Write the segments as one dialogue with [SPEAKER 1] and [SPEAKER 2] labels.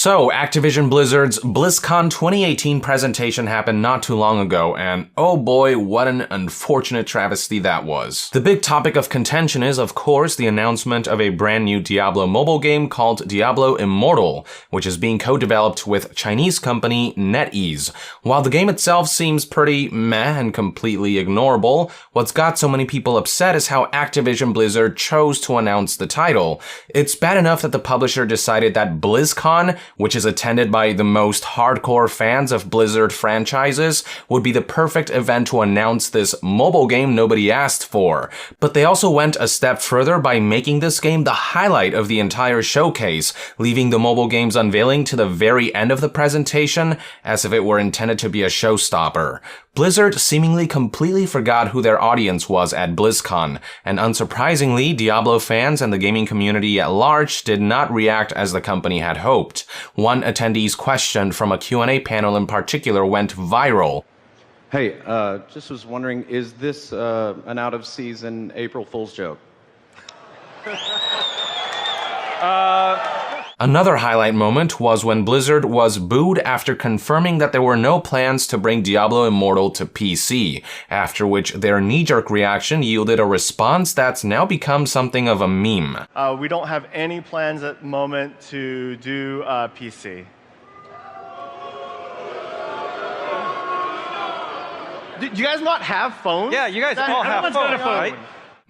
[SPEAKER 1] So, Activision Blizzard's BlizzCon 2018 presentation happened not too long ago, and oh boy, what an unfortunate travesty that was. The big topic of contention is, of course, the announcement of a brand new Diablo mobile game called Diablo Immortal, which is being co-developed with Chinese company NetEase. While the game itself seems pretty meh and completely ignorable, what's got so many people upset is how Activision Blizzard chose to announce the title. It's bad enough that the publisher decided that BlizzCon, which is attended by the most hardcore fans of Blizzard franchises, would be the perfect event to announce this mobile game nobody asked for. But they also went a step further by making this game the highlight of the entire showcase, leaving the mobile game's unveiling to the very end of the presentation as if it were intended to be a showstopper. Blizzard seemingly completely forgot who their audience was at BlizzCon, and unsurprisingly, Diablo fans and the gaming community at large did not react as the company had hoped. One attendee's question from a Q&A panel in particular went viral.
[SPEAKER 2] Hey, just was wondering, is this an out-of-season April Fool's joke?
[SPEAKER 1] Another highlight moment was when Blizzard was booed after confirming that there were no plans to bring Diablo Immortal to PC, after which their knee-jerk reaction yielded a response that's now become something of a meme.
[SPEAKER 3] We don't have any plans at the moment to do PC. Do you guys not have phones?
[SPEAKER 4] Yeah, you guys all have phones, right?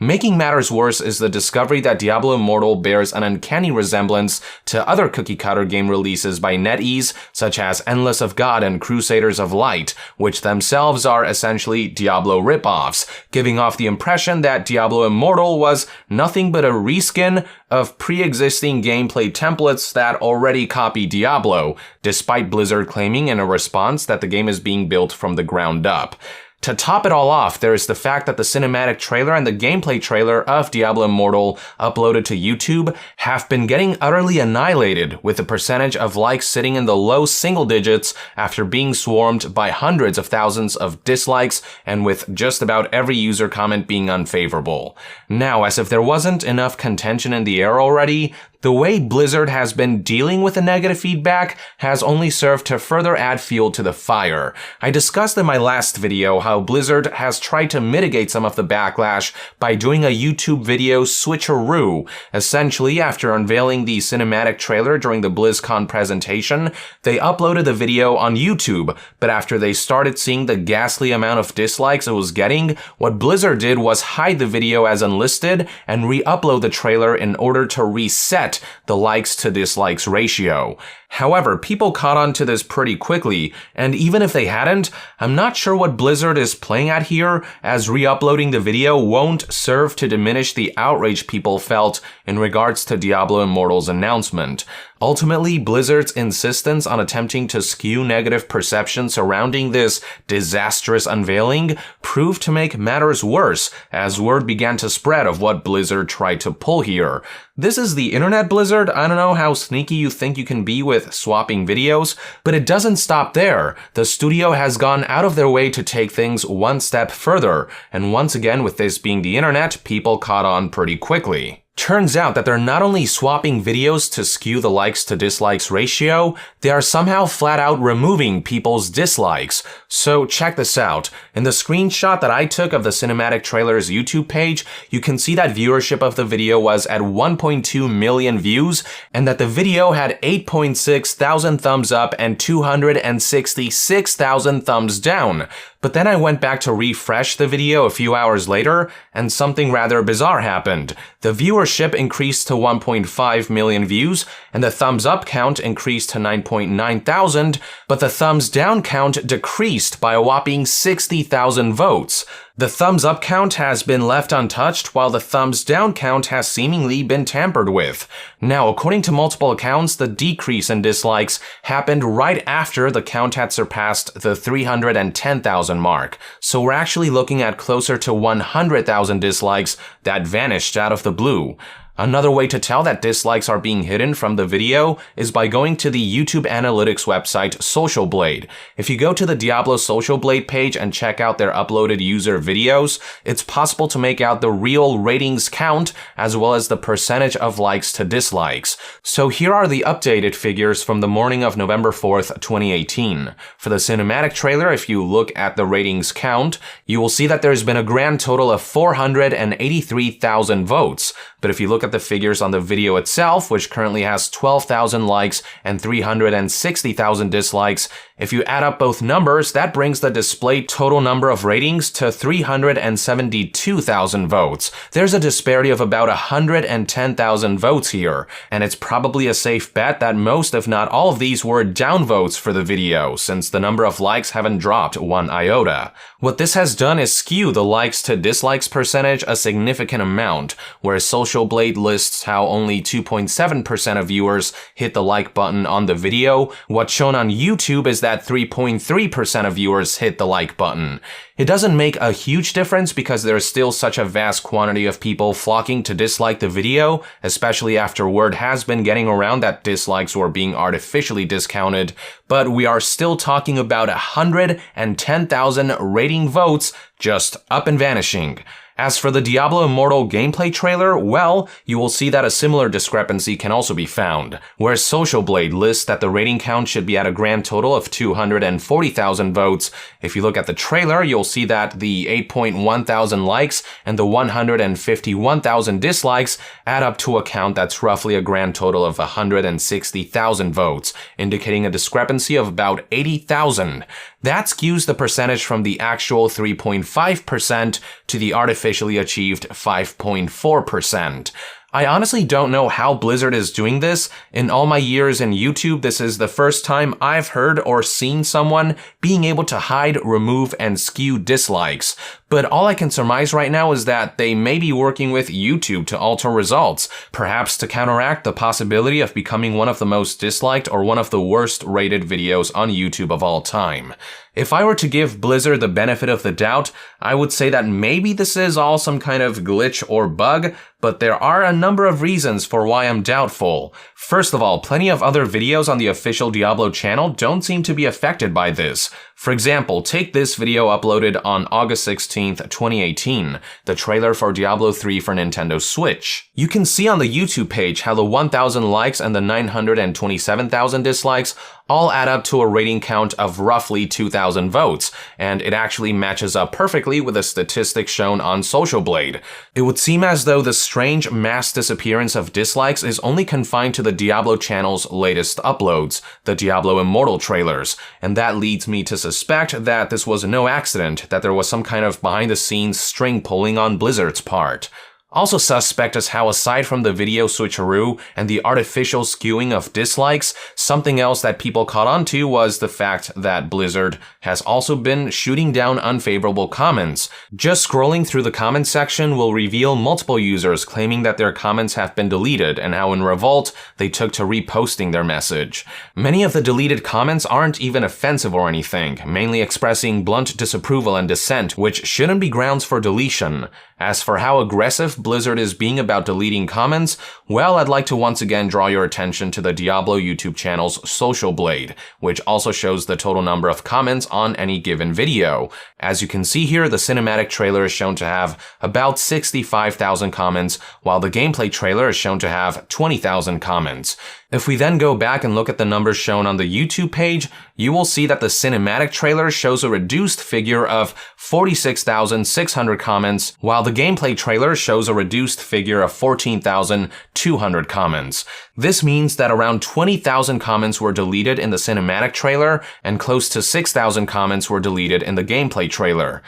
[SPEAKER 1] Making matters worse is the discovery that Diablo Immortal bears an uncanny resemblance to other cookie-cutter game releases by NetEase, such as Endless of God and Crusaders of Light, which themselves are essentially Diablo ripoffs, giving off the impression that Diablo Immortal was nothing but a reskin of pre-existing gameplay templates that already copy Diablo, despite Blizzard claiming in a response that the game is being built from the ground up. To top it all off, there is the fact that the cinematic trailer and the gameplay trailer of Diablo Immortal uploaded to YouTube have been getting utterly annihilated, with the percentage of likes sitting in the low single digits after being swarmed by hundreds of thousands of dislikes, and with just about every user comment being unfavorable. Now, as if there wasn't enough contention in the air already, the way Blizzard has been dealing with the negative feedback has only served to further add fuel to the fire. I discussed in my last video how Blizzard has tried to mitigate some of the backlash by doing a YouTube video switcheroo. Essentially, after unveiling the cinematic trailer during the BlizzCon presentation, they uploaded the video on YouTube, but after they started seeing the ghastly amount of dislikes it was getting, what Blizzard did was hide the video as unlisted and re-upload the trailer in order to reset the likes to dislikes ratio. However, people caught on to this pretty quickly, and even if they hadn't, I'm not sure what Blizzard is playing at here, as re-uploading the video won't serve to diminish the outrage people felt in regards to Diablo Immortal's announcement. Ultimately, Blizzard's insistence on attempting to skew negative perception surrounding this disastrous unveiling proved to make matters worse, as word began to spread of what Blizzard tried to pull here. This is the internet, Blizzard. I don't know how sneaky you think you can be with swapping videos, but it doesn't stop there. The studio has gone out of their way to take things one step further, and once again, with this being the internet, people caught on pretty quickly. Turns out that they're not only swapping videos to skew the likes to dislikes ratio, they are somehow flat out removing people's dislikes. So check this out. In the screenshot that I took of the cinematic trailer's YouTube page, you can see that viewership of the video was at 1.2 million views, and that the video had 8.6 thousand thumbs up and 266,000 thumbs down. But then I went back to refresh the video a few hours later, and something rather bizarre happened. The viewership increased to 1.5 million views, and the thumbs up count increased to 9.9 thousand, but the thumbs down count decreased by a whopping 60,000 votes. The thumbs up count has been left untouched, while the thumbs down count has seemingly been tampered with. Now, according to multiple accounts, the decrease in dislikes happened right after the count had surpassed the 310,000 mark. So we're actually looking at closer to 100,000 dislikes that vanished out of the blue. Another way to tell that dislikes are being hidden from the video is by going to the YouTube analytics website Social Blade. If you go to the Diablo Social Blade page and check out their uploaded user videos, it's possible to make out the real ratings count as well as the percentage of likes to dislikes. So here are the updated figures from the morning of November 4th, 2018. For the cinematic trailer, if you look at the ratings count, you will see that there's been a grand total of 483,000 votes. But if you look at the figures on the video itself, which currently has 12,000 likes and 360,000 dislikes, if you add up both numbers, that brings the display total number of ratings to 372,000 votes. There's a disparity of about 110,000 votes here, and it's probably a safe bet that most, if not all of these, were downvotes for the video, since the number of likes haven't dropped one iota. What this has done is skew the likes to dislikes percentage a significant amount, where Social Blade lists how only 2.7% of viewers hit the like button on the video. What's shown on YouTube is that 3.3% of viewers hit the like button. It doesn't make a huge difference because there's still such a vast quantity of people flocking to dislike the video, especially after word has been getting around that dislikes were being artificially discounted, but we are still talking about 110,000 rating votes just up and vanishing. As for the Diablo Immortal gameplay trailer, well, you will see that a similar discrepancy can also be found, where Social Blade lists that the rating count should be at a grand total of 240,000 votes. If you look at the trailer, you'll see that the 8.1 thousand likes and the 151,000 dislikes add up to a count that's roughly a grand total of 160,000 votes, indicating a discrepancy of about 80,000. That skews the percentage from the actual 3.5% to the artificially achieved 5.4%. I honestly don't know how Blizzard is doing this. In all my years in YouTube, this is the first time I've heard or seen someone being able to hide, remove, and skew dislikes. But all I can surmise right now is that they may be working with YouTube to alter results, perhaps to counteract the possibility of becoming one of the most disliked or one of the worst rated videos on YouTube of all time. If I were to give Blizzard the benefit of the doubt, I would say that maybe this is all some kind of glitch or bug, but there are a number of reasons for why I'm doubtful. First of all, plenty of other videos on the official Diablo channel don't seem to be affected by this. For example, take this video uploaded on August 16th, 2018, the trailer for Diablo 3 for Nintendo Switch. You can see on the YouTube page how the 1,000 likes and the 927,000 dislikes all add up to a rating count of roughly 2,000 votes, and it actually matches up perfectly with the statistics shown on Social Blade. It would seem as though the strange mass disappearance of dislikes is only confined to the Diablo channel's latest uploads, the Diablo Immortal trailers, and that leads me to suspect that this was no accident, that there was some kind of behind-the-scenes string pulling on Blizzard's part. Also suspect is how, aside from the video switcheroo and the artificial skewing of dislikes, something else that people caught on to was the fact that Blizzard has also been shooting down unfavorable comments. Just scrolling through the comments section will reveal multiple users claiming that their comments have been deleted and how in revolt they took to reposting their message. Many of the deleted comments aren't even offensive or anything, mainly expressing blunt disapproval and dissent, which shouldn't be grounds for deletion. As for how aggressive Blizzard is being about deleting comments, well, I'd like to once again draw your attention to the Diablo YouTube channel's Social Blade, which also shows the total number of comments on any given video. As you can see here, the cinematic trailer is shown to have about 65,000 comments, while the gameplay trailer is shown to have 20,000 comments. If we then go back and look at the numbers shown on the YouTube page, you will see that the cinematic trailer shows a reduced figure of 46,600 comments, while the gameplay trailer shows a reduced figure of 14,200 comments. This means that around 20,000 comments were deleted in the cinematic trailer, and close to 6,000 comments were deleted in the gameplay trailer.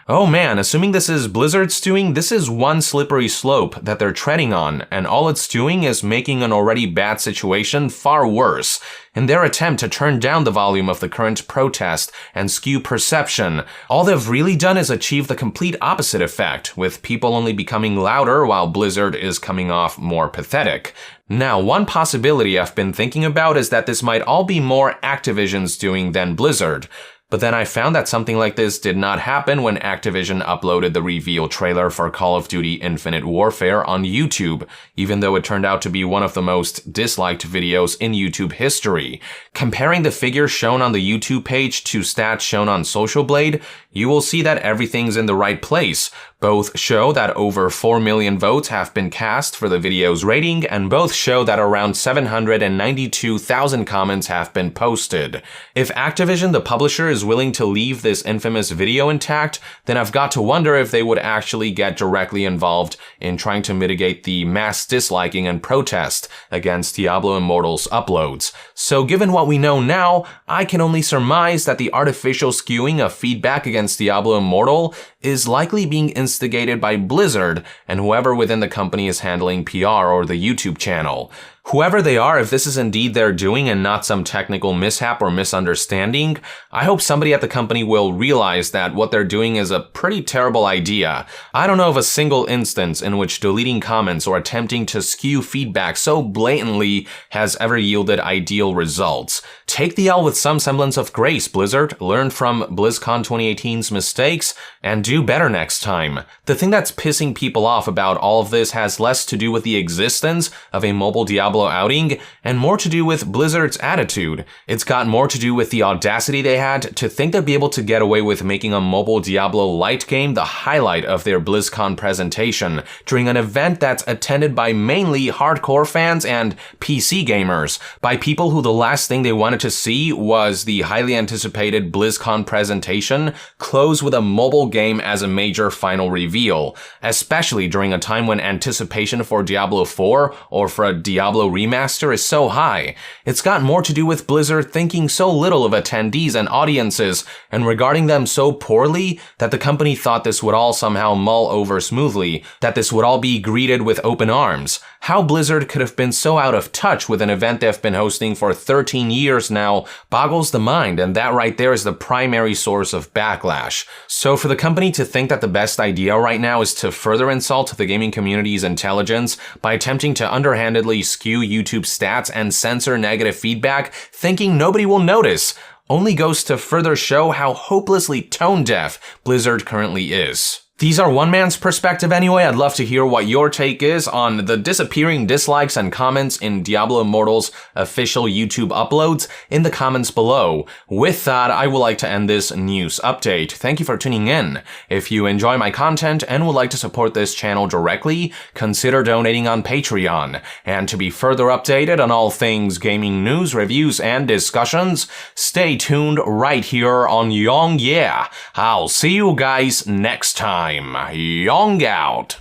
[SPEAKER 1] Oh man, assuming this is Blizzard's doing, this is one slippery slope that they're treading on, and all it's doing is making an already bad situation far worse. In their attempt to turn down the volume of the current protest and skew perception, all they've really done is achieve the complete opposite effect, with people only becoming louder while Blizzard is coming off more pathetic. Now, one possibility I've been thinking about is that this might all be more Activision's doing than Blizzard. But then I found that something like this did not happen when Activision uploaded the reveal trailer for Call of Duty Infinite Warfare on YouTube, even though it turned out to be one of the most disliked videos in YouTube history. Comparing the figures shown on the YouTube page to stats shown on Social Blade, you will see that everything's in the right place. Both show that over 4 million votes have been cast for the video's rating, and both show that around 792,000 comments have been posted. If Activision, the publisher, is willing to leave this infamous video intact, then I've got to wonder if they would actually get directly involved in trying to mitigate the mass disliking and protest against Diablo Immortal's uploads. So given what we know now, I can only surmise that the artificial skewing of feedback against Diablo Immortal is likely being instigated by Blizzard and whoever within the company is handling PR or the YouTube channel. Whoever they are, if this is indeed their doing and not some technical mishap or misunderstanding, I hope somebody at the company will realize that what they're doing is a pretty terrible idea. I don't know of a single instance in which deleting comments or attempting to skew feedback so blatantly has ever yielded ideal results. Take the L with some semblance of grace, Blizzard. Learn from BlizzCon 2018's mistakes and do better next time. The thing that's pissing people off about all of this has less to do with the existence of a mobile Diablo outing and more to do with Blizzard's attitude. It's got more to do with the audacity they had to think they'd be able to get away with making a mobile Diablo Lite game the highlight of their BlizzCon presentation during an event that's attended by mainly hardcore fans and PC gamers, by people who the last thing they wanted to see was the highly anticipated BlizzCon presentation close with a mobile game as a major final reveal, especially during a time when anticipation for Diablo 4 or for a Diablo remaster is so high. It's got more to do with Blizzard thinking so little of attendees and audiences and regarding them so poorly that the company thought this would all somehow mull over smoothly, that this would all be greeted with open arms. How Blizzard could have been so out of touch with an event they've been hosting for 13 years now boggles the mind, and that right there is the primary source of backlash. So for the company to think that the best idea right now is to further insult the gaming community's intelligence by attempting to underhandedly skew YouTube stats and censor negative feedback, thinking nobody will notice, only goes to further show how hopelessly tone-deaf Blizzard currently is. These are one man's perspective anyway. I'd love to hear what your take is on the disappearing dislikes and comments in Diablo Immortal's official YouTube uploads in the comments below. With that, I would like to end this news update. Thank you for tuning in. If you enjoy my content and would like to support this channel directly, consider donating on Patreon. And to be further updated on all things gaming news, reviews, and discussions, stay tuned right here on Yong Yeah. I'll see you guys next time. Yong out.